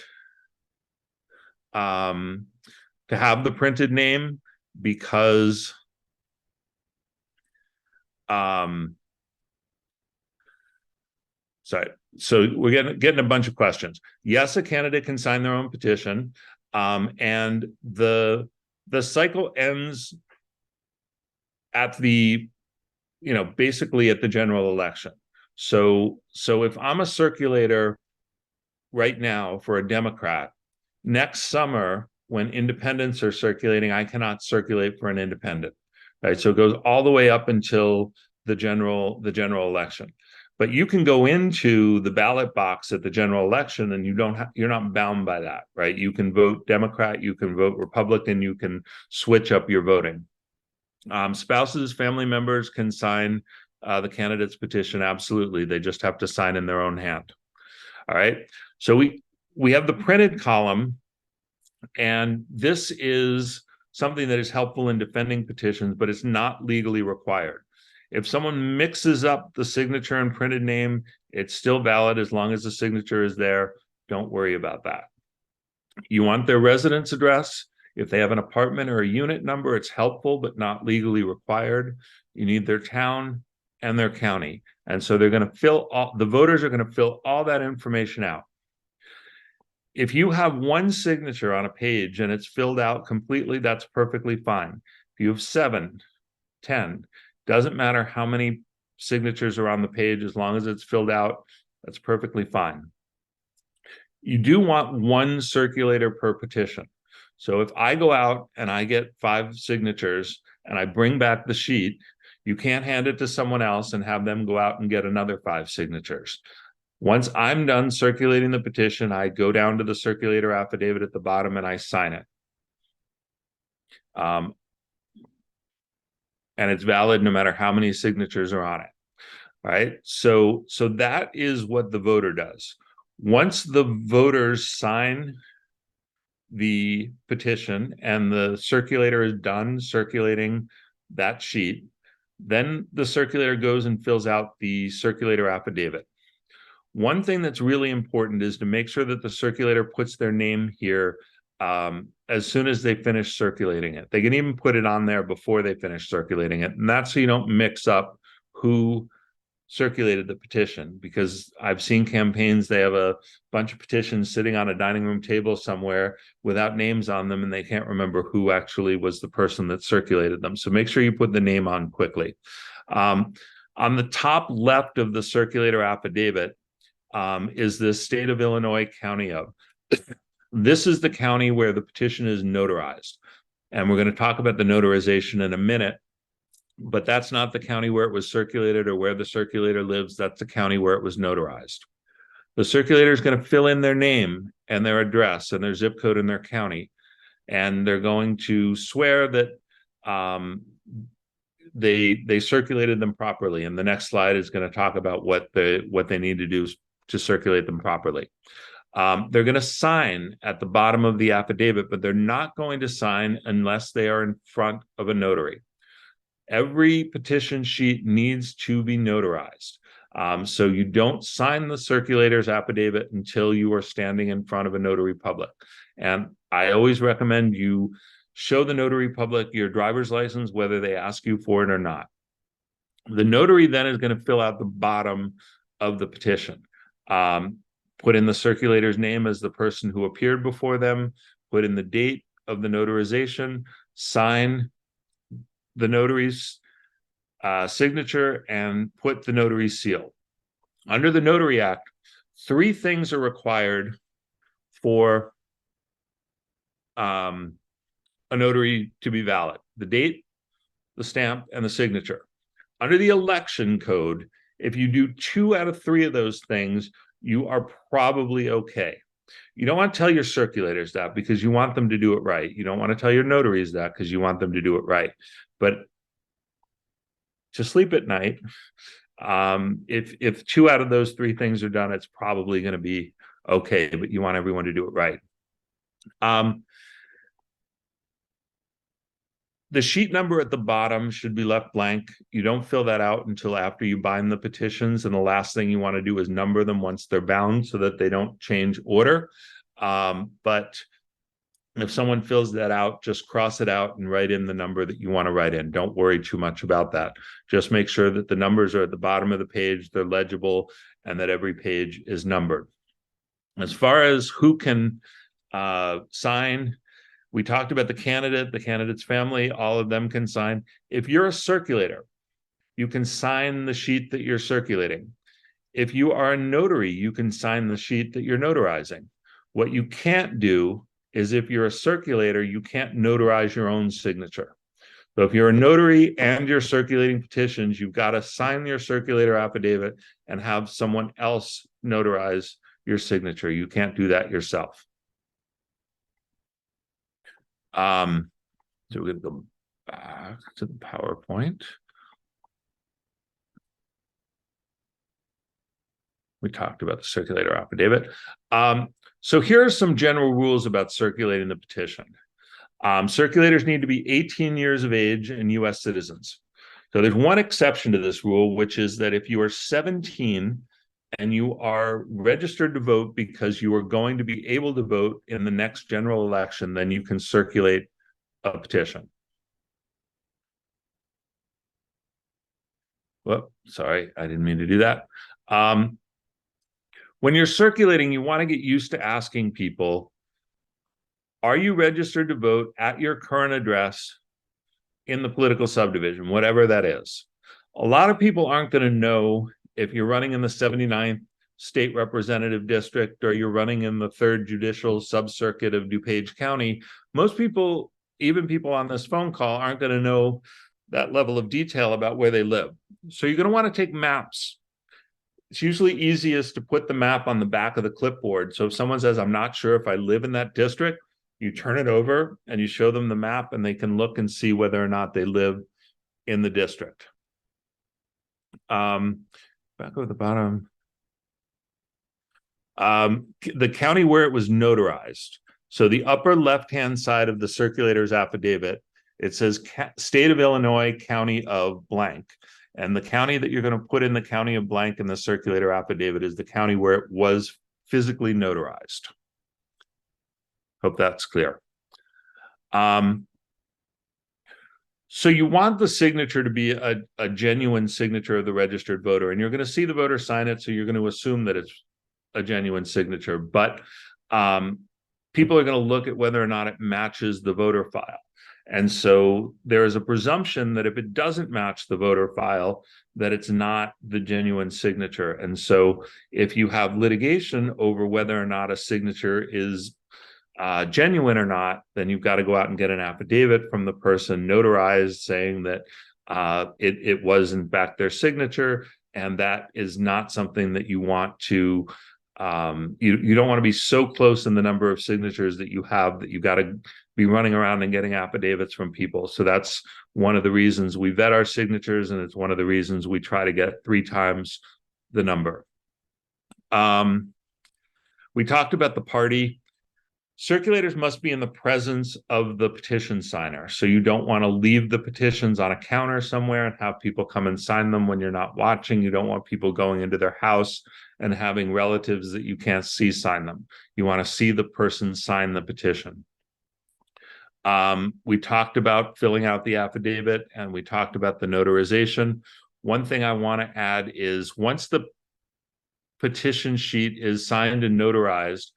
to have the printed name because sorry, so we're getting a bunch of questions. Yes, a candidate can sign their own petition, and the cycle ends at the, basically at the general election. So if I'm a circulator right now for a Democrat, next summer when independents are circulating, I cannot circulate for an independent, right? So it goes all the way up until the general election. But you can go into the ballot box at the general election and you're not bound by that, right? You can vote Democrat, you can vote Republican, you can switch up your voting. Spouses, family members can sign the candidate's petition. Absolutely. They just have to sign in their own hand. All right. So we have the printed column, and this is something that is helpful in defending petitions, but it's not legally required. If someone mixes up the signature and printed name, it's still valid as long as the signature is there. Don't worry about that. You want their residence address. If they have an apartment or a unit number, it's helpful, but not legally required. You need their town and their county. And so they're going to the voters are going to fill all that information out. If you have one signature on a page and it's filled out completely, that's perfectly fine. If you have 7, 10, doesn't matter how many signatures are on the page, as long as it's filled out, that's perfectly fine. You do want one circulator per petition. So if I go out and I get 5 signatures and I bring back the sheet, you can't hand it to someone else and have them go out and get another 5 signatures. Once I'm done circulating the petition, I go down to the circulator affidavit at the bottom and I sign it. And it's valid no matter how many signatures are on it. All right. So that is what the voter does. Once the voters sign the petition and the circulator is done circulating that sheet, then the circulator goes and fills out the circulator affidavit. One thing that's really important is to make sure that the circulator puts their name here as soon as they finish circulating it. They can even put it on there before they finish circulating it. And that's so you don't mix up who circulated the petition, because I've seen campaigns, they have a bunch of petitions sitting on a dining room table somewhere without names on them, and they can't remember who actually was the person that circulated them. So make sure you put the name on quickly. On the top left of the circulator affidavit is the state of Illinois, county of. This is the county where the petition is notarized. And we're going to talk about the notarization in a minute, but that's not the county where it was circulated or where the circulator lives. That's the county where it was notarized. The circulator is going to fill in their name and their address and their zip code in their county. And they're going to swear that they circulated them properly. And the next slide is going to talk about what they need to do to circulate them properly. They're going to sign at the bottom of the affidavit, but they're not going to sign unless they are in front of a notary. Every petition sheet needs to be notarized. So you don't sign the circulator's affidavit until you are standing in front of a notary public. And I always recommend you show the notary public your driver's license, whether they ask you for it or not. The notary then is going to fill out the bottom of the petition. Put in the circulator's name as the person who appeared before them, put in the date of the notarization, sign the notary's signature, and put the notary's seal. Under the Notary Act, 3 things are required for a notary to be valid: the date, the stamp, and the signature. Under the election code, if you do 2 out of 3 of those things, you are probably okay. You don't want to tell your circulators that because you want them to do it right. You don't want to tell your notaries that because you want them to do it right. But to sleep at night, if 2 out of those 3 things are done, it's probably going to be okay, but you want everyone to do it right. The sheet number at the bottom should be left blank. You don't fill that out until after you bind the petitions, and the last thing you want to do is number them once they're bound so that they don't change order. But if someone fills that out, just cross it out and write in the number that you want to write in. Don't worry too much about that. Just make sure that the numbers are at the bottom of the page, they're legible, and that every page is numbered. As far as who can sign, we talked about the candidate's family, all of them can sign. If you're a circulator, you can sign the sheet that you're circulating. If you are a notary, you can sign the sheet that you're notarizing. What you can't do is, if you're a circulator, you can't notarize your own signature. So if you're a notary and you're circulating petitions, you've got to sign your circulator affidavit and have someone else notarize your signature. You can't do that yourself. So we're going to go back to the PowerPoint. We talked about the circulator affidavit. So here are some general rules about circulating the petition. Circulators need to be 18 years of age and U.S. citizens. So there's one exception to this rule, which is that if you are 17 and you are registered to vote because you are going to be able to vote in the next general election, then you can circulate a petition. Well, sorry, I didn't mean to do that. When you're circulating, you want to get used to asking people, are you registered to vote at your current address in the political subdivision, whatever that is? A lot of people aren't going to know if you're running in the 79th state representative district or you're running in the 3rd judicial subcircuit of DuPage County. Most people, even people on this phone call, aren't going to know that level of detail about where they live. So you're going to want to take maps. It's usually easiest to put the map on the back of the clipboard. So if someone says, I'm not sure if I live in that district, you turn it over and you show them the map and they can look and see whether or not they live in the district. Back over the bottom. The county where it was notarized. So the upper left-hand side of the circulator's affidavit, it says State of Illinois, County of blank. And the county that you're going to put in the county of blank in the circulator affidavit is the county where it was physically notarized. Hope that's clear. So you want the signature to be a genuine signature of the registered voter, and you're going to see the voter sign it, so you're going to assume that it's a genuine signature. But people are going to look at whether or not it matches the voter file. And so there is a presumption that if it doesn't match the voter file, that it's not the genuine signature. And so if you have litigation over whether or not a signature is genuine or not, then you've got to go out and get an affidavit from the person notarized saying that it was in fact their signature, and that is not something that you want to you don't want to be so close in the number of signatures that you have that you got to be running around and getting affidavits from people. So that's one of the reasons we vet our signatures, and it's one of the reasons we try to get 3 times the number. We talked about the party. Circulators must be in the presence of the petition signer. So you don't want to leave the petitions on a counter somewhere and have people come and sign them when you're not watching. You don't want people going into their house and having relatives that you can't see sign them. You want to see the person sign the petition. We talked about filling out the affidavit, and we talked about the notarization. One thing I want to add is once the petition sheet is signed and notarized,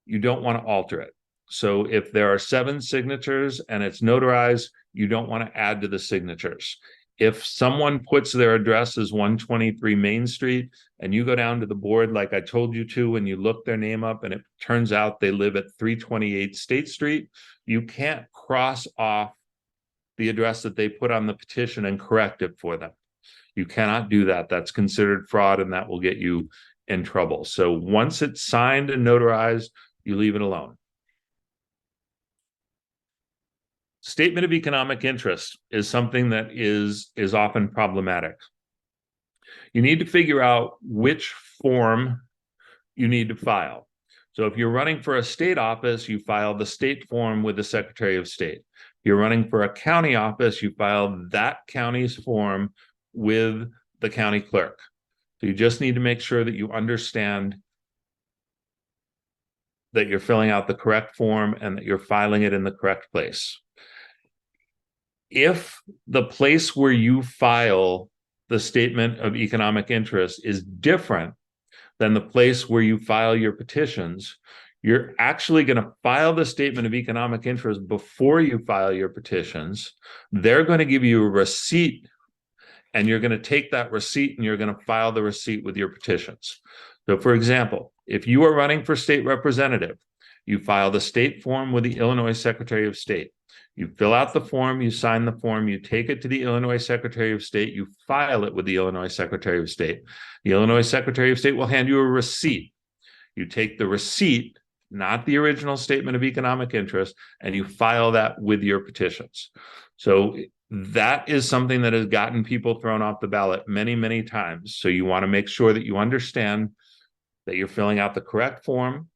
you don't want to alter it. So if there are 7 signatures and it's notarized, you don't want to add to the signatures. If someone puts their address as 123 Main Street and you go down to the board like I told you to, and you look their name up and it turns out they live at 328 State Street, you can't cross off the address that they put on the petition and correct it for them. You cannot do that. That's considered fraud, and that will get you in trouble. So once it's signed and notarized, you leave it alone. Statement of economic interest is something that is often problematic. You need to figure out which form you need to file. So if you're running for a state office, you file the state form with the Secretary of State. If you're running for a county office, you file that county's form with the county clerk. So you just need to make sure that you understand that you're filling out the correct form and that you're filing it in the correct place. If the place where you file the statement of economic interest is different than the place where you file your petitions, you're actually going to file the statement of economic interest before you file your petitions. They're going to give you a receipt, and you're going to take that receipt and you're going to file the receipt with your petitions. So for example, if you are running for state representative, you file the state form with the Illinois Secretary of State. You fill out the form, you sign the form, you take it to the Illinois Secretary of State, you file it with the Illinois Secretary of State. The Illinois Secretary of State will hand you a receipt. You take the receipt, not the original statement of economic interest, and you file that with your petitions. So that is something that has gotten people thrown off the ballot many, many times. So you want to make sure that you understand that you're filling out the correct form,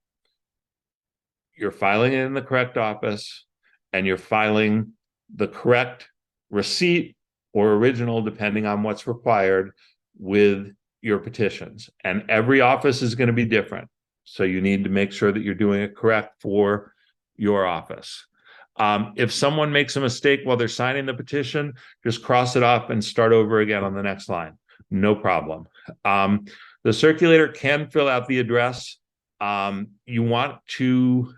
you're filing it in the correct office, and you're filing the correct receipt or original, depending on what's required, with your petitions. And every office is going to be different. So you need to make sure that you're doing it correct for your office. If someone makes a mistake while they're signing the petition, just cross it off and start over again on the next line. No problem. The circulator can fill out the address. You want to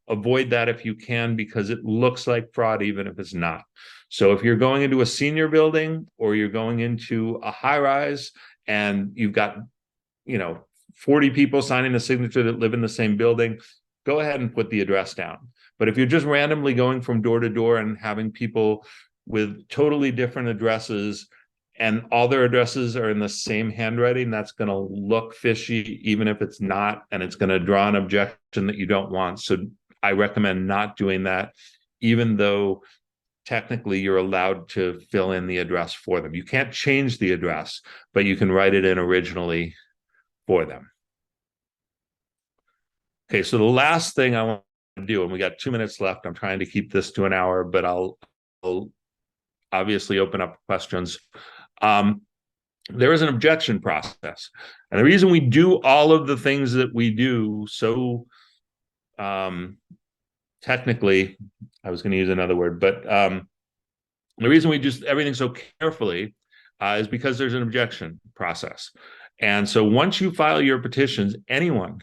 avoid that if you can, because it looks like fraud even if it's not. So if you're going into a senior building or you're going into a high rise and you've got 40 people signing a signature that live in the same building, go ahead and put the address down. But if you're just randomly going from door to door and having people with totally different addresses and all their addresses are in the same handwriting, that's going to look fishy even if it's not, and it's going to draw an objection that you don't want. So I recommend not doing that, even though technically you're allowed to fill in the address for them. You can't change the address, but you can write it in originally for them. Okay, so the last thing I want to do, and we got 2 minutes left. I'm trying to keep this to an hour, but I'll obviously open up questions. There is an objection process. And the reason we do all of the things that we do so technically, I was going to use another word, but the reason we do everything so carefully is because there's an objection process. And so once you file your petitions, anyone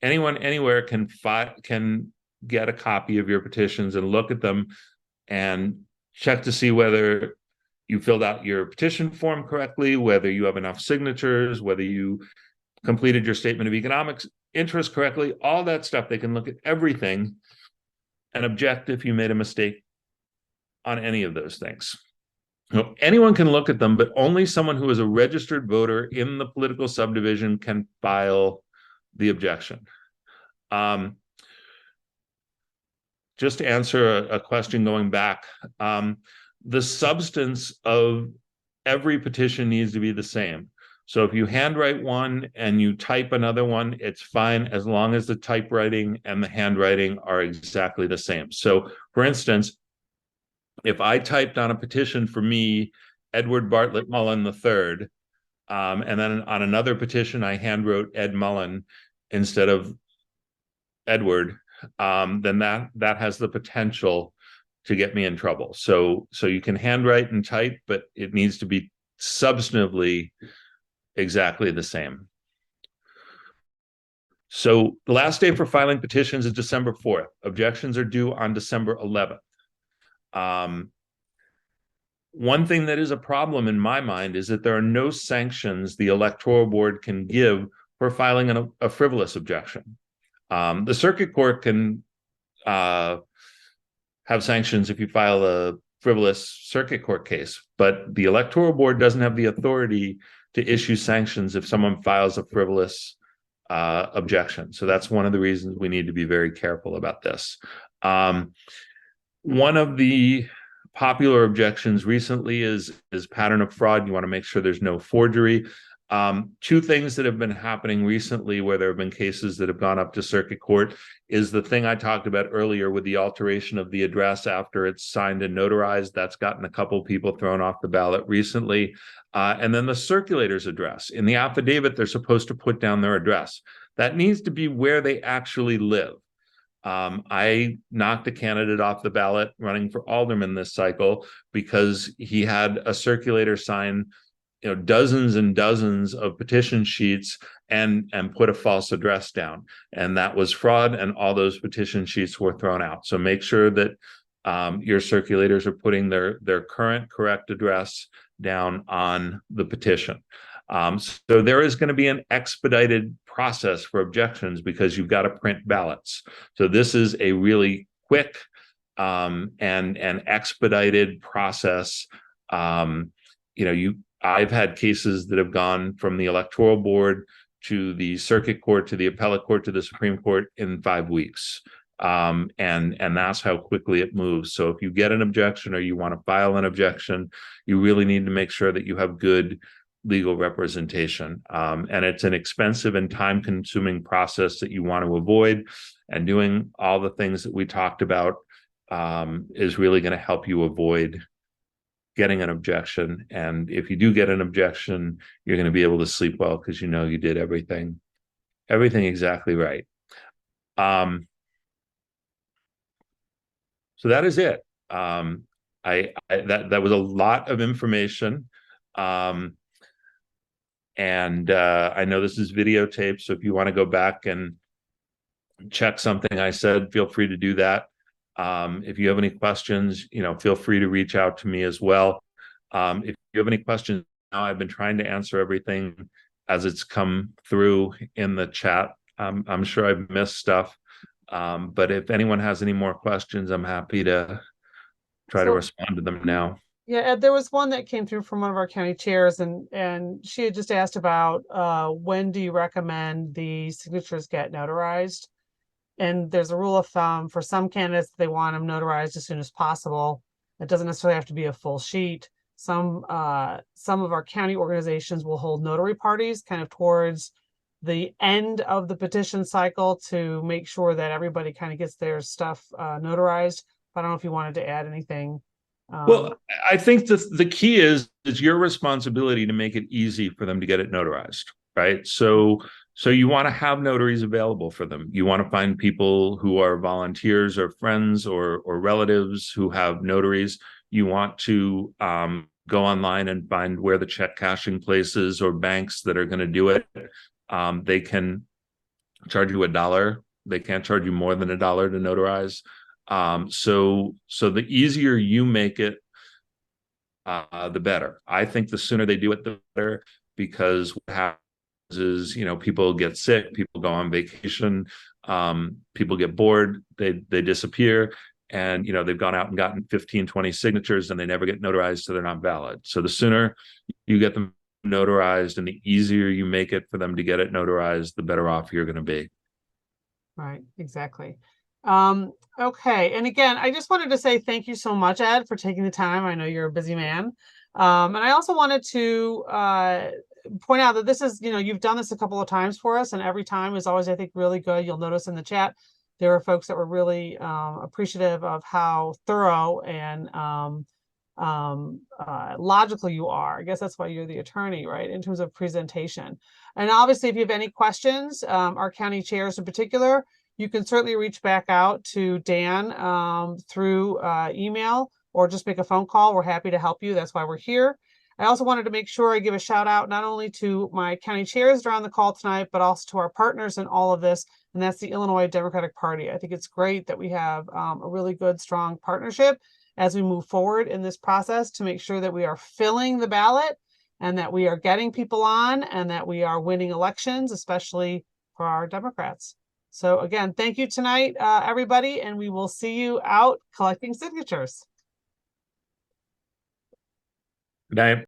anywhere can get a copy of your petitions and look at them and check to see whether you filled out your petition form correctly, whether you have enough signatures, whether you completed your statement of economic interest correctly, all that stuff. They can look at everything and object if you made a mistake on any of those things. So anyone can look at them, but only someone who is a registered voter in the political subdivision can file the objection. Just to answer a question going back, the substance of every petition needs to be the same. So if you handwrite one and you type another one, it's fine as long as the typewriting and the handwriting are exactly the same. So for instance, if I typed on a petition for me, Edward Bartlett Mullen III, and then on another petition, I handwrote Ed Mullen instead of Edward, then that has the potential to get me in trouble. So you can handwrite and type, but it needs to be substantively exactly the same. So the last day for filing petitions is December 4th. Objections are due on December 11th. one thing that is a problem in my mind is that there are no sanctions the electoral board can give for filing a frivolous objection. The circuit court can have sanctions if you file a frivolous circuit court case, but the electoral board doesn't have the authority to issue sanctions if someone files a frivolous objection. So that's one of the reasons we need to be very careful about this. One of the popular objections recently is pattern of fraud. You want to make sure there's no forgery. Two things that have been happening recently where there have been cases that have gone up to circuit court is the thing I talked about earlier with the alteration of the address after it's signed and notarized. That's gotten a couple people thrown off the ballot recently. And then the circulator's address. In the affidavit, they're supposed to put down their address. That needs to be where they actually live. I knocked a candidate off the ballot running for alderman this cycle because he had a circulator sign, dozens and dozens of petition sheets and put a false address down, and that was fraud, and all those petition sheets were thrown out. So make sure that your circulators are putting their current correct address down on the petition. So there is going to be an expedited process for objections because you've got to print ballots. So this is a really quick and expedited process. I've had cases that have gone from the electoral board to the circuit court to the appellate court to the Supreme Court in 5 weeks. And that's how quickly it moves. So if you get an objection or you want to file an objection, you really need to make sure that you have good legal representation. And it's an expensive and time-consuming process that you want to avoid. And doing all the things that we talked about is really going to help you avoid getting an objection. And if you do get an objection, you're going to be able to sleep well because you know you did everything exactly right. So that is it. That was a lot of information. And I know this is videotaped, so if you want to go back and check something I said, feel free to do that. If you have any questions, feel free to reach out to me as well. If you have any questions now, I've been trying to answer everything as it's come through in the chat. I'm sure I've missed stuff, but if anyone has any more questions, I'm happy to try to respond to them now. Yeah, Ed, there was one that came through from one of our county chairs, and she had just asked about when do you recommend the signatures get notarized? And there's a rule of thumb for some candidates, they want them notarized as soon as possible. It doesn't necessarily have to be a full sheet. Some of our county organizations will hold notary parties kind of towards the end of the petition cycle to make sure that everybody kind of gets their stuff notarized. I don't know if you wanted to add anything. Well, I think the key is your responsibility to make it easy for them to get it notarized, right? So you want to have notaries available for them. You want to find people who are volunteers or friends or relatives who have notaries. You want to go online and find where the check cashing places or banks that are going to do it. They can charge you $1. They can't charge you more than $1 to notarize. So the easier you make it, the better. I think the sooner they do it, the better, because what happens is, people get sick, people go on vacation, people get bored, they disappear, and, they've gone out and gotten 15, 20 signatures and they never get notarized, so they're not valid. So the sooner you get them notarized and the easier you make it for them to get it notarized, the better off you're going to be. Right, exactly. Okay. And again, I just wanted to say thank you so much, Ed, for taking the time. I know you're a busy man. And I also wanted to point out that this is, you've done this a couple of times for us, and every time is always, I think, really good. You'll notice in the chat, there are folks that were really appreciative of how thorough and logical you are. I guess that's why you're the attorney, right, in terms of presentation. And obviously, if you have any questions, our county chairs in particular, you can certainly reach back out to Dan through email or just make a phone call. We're happy to help you. That's why we're here. I also wanted to make sure I give a shout out not only to my county chairs that are on the call tonight, but also to our partners in all of this, and that's the Illinois Democratic Party. I think it's great that we have a really good, strong partnership, as we move forward in this process to make sure that we are filling the ballot and that we are getting people on and that we are winning elections, especially for our Democrats. So again, thank you tonight, everybody, and we will see you out collecting signatures. Good night.